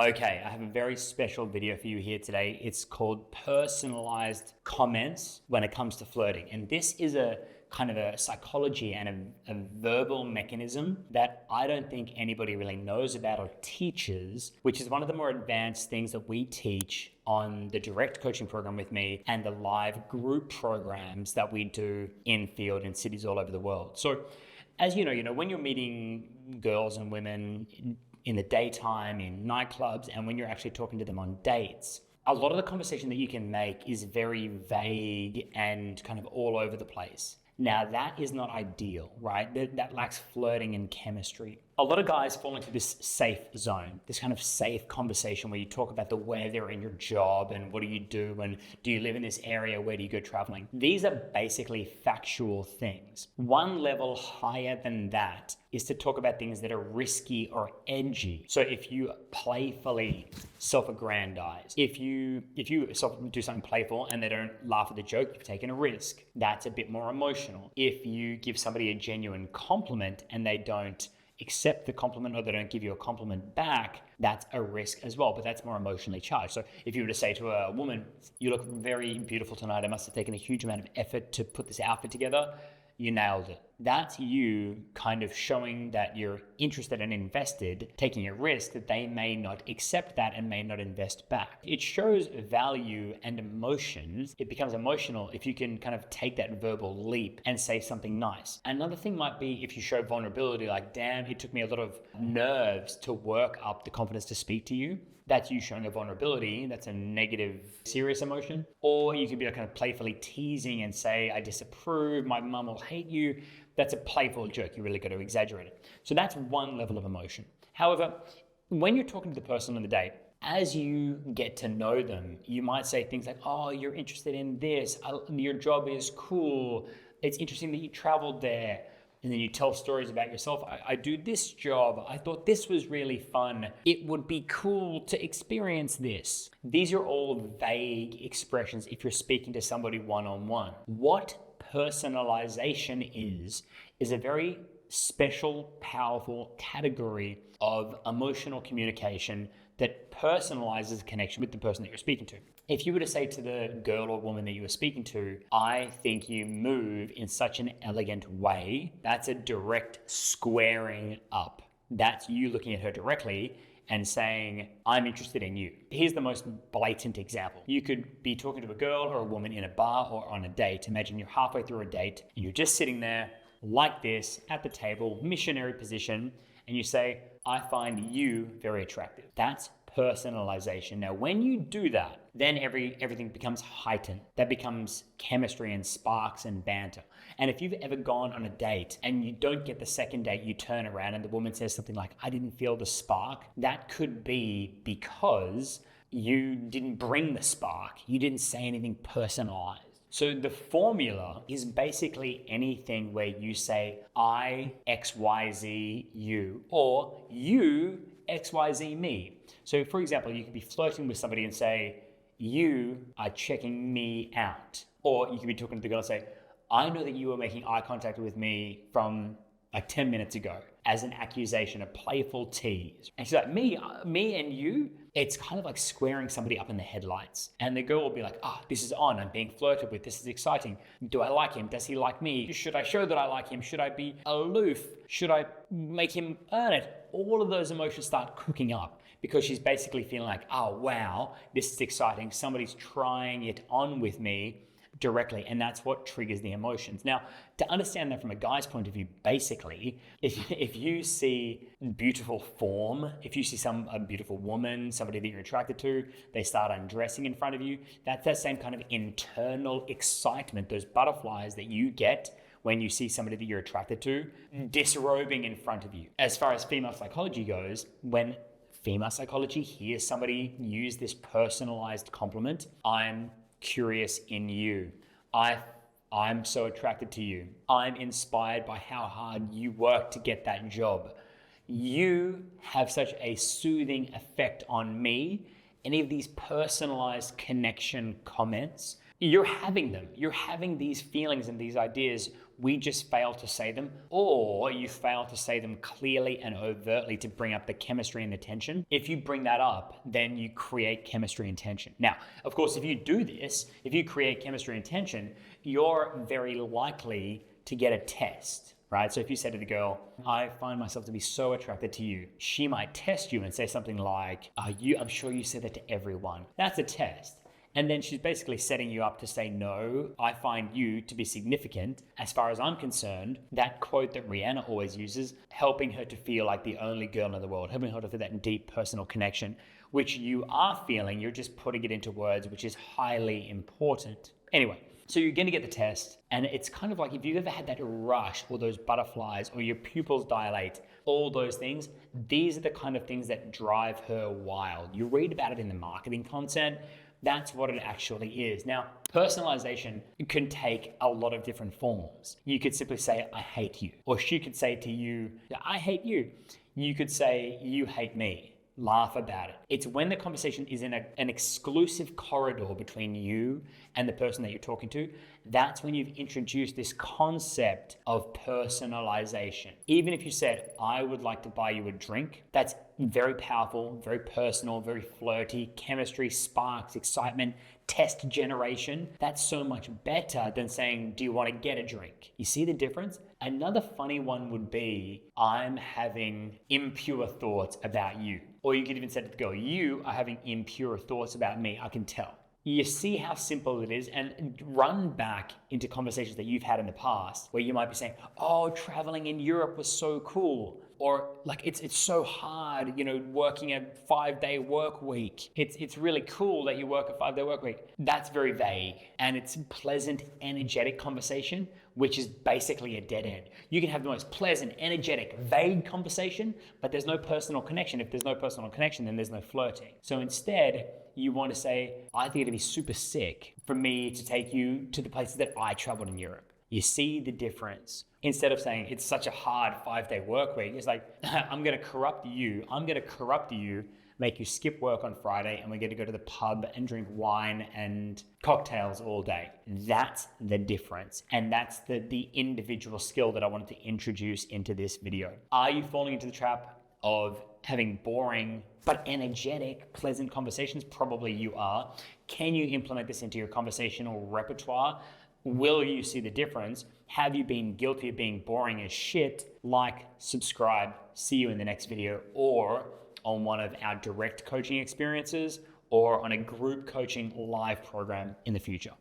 Okay, I have a very special video for you here today. It's called personalized comments when it comes to flirting. And this is a kind of a psychology and a verbal mechanism that I don't think anybody really knows about or teaches, which is one of the more advanced things that we teach on the direct coaching program with me and the live group programs that we do in field in cities all over the world. So as you know, when you're meeting girls and women in the daytime, in nightclubs, and when you're actually talking to them on dates, a lot of the conversation that you can make is very vague and kind of all over the place. Now, that is not ideal, right? That lacks flirting and chemistry. A lot of guys fall into this safe zone, this kind of safe conversation where you talk about the weather and your job and what do you do and do you live in this area, where do you go traveling? These are basically factual things. One level higher than that is to talk about things that are risky or edgy. So if you playfully self-aggrandize, if you do something playful and they don't laugh at the joke, you've taken a risk. That's a bit more emotional. If you give somebody a genuine compliment and they don't accept the compliment or they don't give you a compliment back, that's a risk as well, but that's more emotionally charged. So if you were to say to a woman, "You look very beautiful tonight. I must have taken a huge amount of effort to put this outfit together," you nailed it. That's you kind of showing that you're interested and invested, taking a risk that they may not accept that and may not invest back. It shows value and emotions. It becomes emotional if you can kind of take that verbal leap and say something nice. Another thing might be if you show vulnerability, like, "Damn, it took me a lot of nerves to work up the confidence to speak to you." That's you showing a vulnerability. That's a negative, serious emotion. Or you could be kind of playfully teasing and say, "I disapprove, my mum will hate you." That's a playful joke. You really got to exaggerate it. So that's one level of emotion. However, when you're talking to the person on the date, as you get to know them, you might say things like, "Oh, you're interested in this. Your job is cool. It's interesting that you traveled there." And then you tell stories about yourself. I do this job. I thought this was really fun. It would be cool to experience this. These are all vague expressions if you're speaking to somebody one-on-one. What personalization is a very special, powerful category of emotional communication that personalizes connection with the person that you're speaking to. If you were to say to the girl or woman that you were speaking to, "I think you move in such an elegant way," that's a direct squaring up. That's you looking at her directly and saying, "I'm interested in you." Here's the most blatant example. You could be talking to a girl or a woman in a bar or on a date. Imagine you're halfway through a date and you're just sitting there like this at the table, missionary position, and you say, "I find you very attractive." That's personalization. Now, when you do that, then everything becomes heightened. That becomes chemistry and sparks and banter. And if you've ever gone on a date and you don't get the second date, you turn around and the woman says something like, "I didn't feel the spark," that could be because you didn't bring the spark. You didn't say anything personalized. So the formula is basically anything where you say, "I XYZ you," or "You XYZ me." So for example, you could be flirting with somebody and say, "You are checking me out." Or you could be talking to the girl and say, "I know that you were making eye contact with me from like 10 minutes ago," as an accusation, a playful tease. And she's like, me and you? It's kind of like squaring somebody up in the headlights. And the girl will be like, "This is on. I'm being flirted with. This is exciting. Do I like him? Does he like me? Should I show that I like him? Should I be aloof? Should I make him earn it?" All of those emotions start cooking up because she's basically feeling like, "Oh, wow, this is exciting. Somebody's trying it on with me directly," and that's what triggers the emotions. Now, to understand that from a guy's point of view, basically, if you see beautiful form, if you see a beautiful woman, somebody that you're attracted to, they start undressing in front of you, that's that same kind of internal excitement, those butterflies that you get when you see somebody that you're attracted to disrobing in front of you. As far as female psychology goes, when female psychology hears somebody use this personalized compliment, "I'm curious in you. I'm so attracted to you. I'm inspired by how hard you work to get that job. You have such a soothing effect on me." Any of these personalized connection comments, you're having them. You're having these feelings and these ideas we just fail to say them, or you fail to say them clearly and overtly to bring up the chemistry and the tension. If you bring that up, then you create chemistry and tension. Now, of course, if you do this, if you create chemistry and tension, you're very likely to get a test, right? So if you say to the girl, I find myself to be so attracted to you, she might test you and say something like, I'm sure you say that to everyone. That's a test. And then she's basically setting you up to say, no, I find you to be significant. As far as I'm concerned, that quote that Rihanna always uses, helping her to feel like the only girl in the world, helping her to feel that deep personal connection, which you are feeling, you're just putting it into words, which is highly important. Anyway, so you're going to get the test, and it's kind of like if you've ever had that rush or those butterflies or your pupils dilate, all those things, these are the kind of things that drive her wild. You read about it in the marketing content. That's what it actually is. Now, personalization can take a lot of different forms. You could simply say, I hate you. Or she could say to you, I hate you. You could say, you hate me. Laugh about it. It's when the conversation is in an exclusive corridor between you and the person that you're talking to, that's when you've introduced this concept of personalization. Even if you said, I would like to buy you a drink, that's very powerful, very personal, very flirty, chemistry, sparks, excitement, test generation. That's so much better than saying, do you want to get a drink? You see the difference? Another funny one would be, I'm having impure thoughts about you. Or you could even say to the girl, you are having impure thoughts about me, I can tell. You see how simple it is, and run back into conversations that you've had in the past where you might be saying, oh, traveling in Europe was so cool. Or like, it's so hard, working a 5-day work week. It's really cool that you work a 5-day work week. That's very vague, and it's pleasant, energetic conversation, which is basically a dead end. You can have the most pleasant, energetic, vague conversation, but there's no personal connection. If there's no personal connection, then there's no flirting. So instead, you want to say, I think it'd be super sick for me to take you to the places that I traveled in Europe. You see the difference. Instead of saying it's such a hard 5-day work week, it's like, I'm going to corrupt you, make you skip work on Friday, and we're going to go to the pub and drink wine and cocktails all day. That's the difference. And that's the individual skill that I wanted to introduce into this video. Are you falling into the trap of having boring but energetic, pleasant conversations? Probably you are. Can you implement this into your conversational repertoire? Will you see the difference? Have you been guilty of being boring as shit? Like, subscribe, see you in the next video, or on one of our direct coaching experiences, or on a group coaching live program in the future.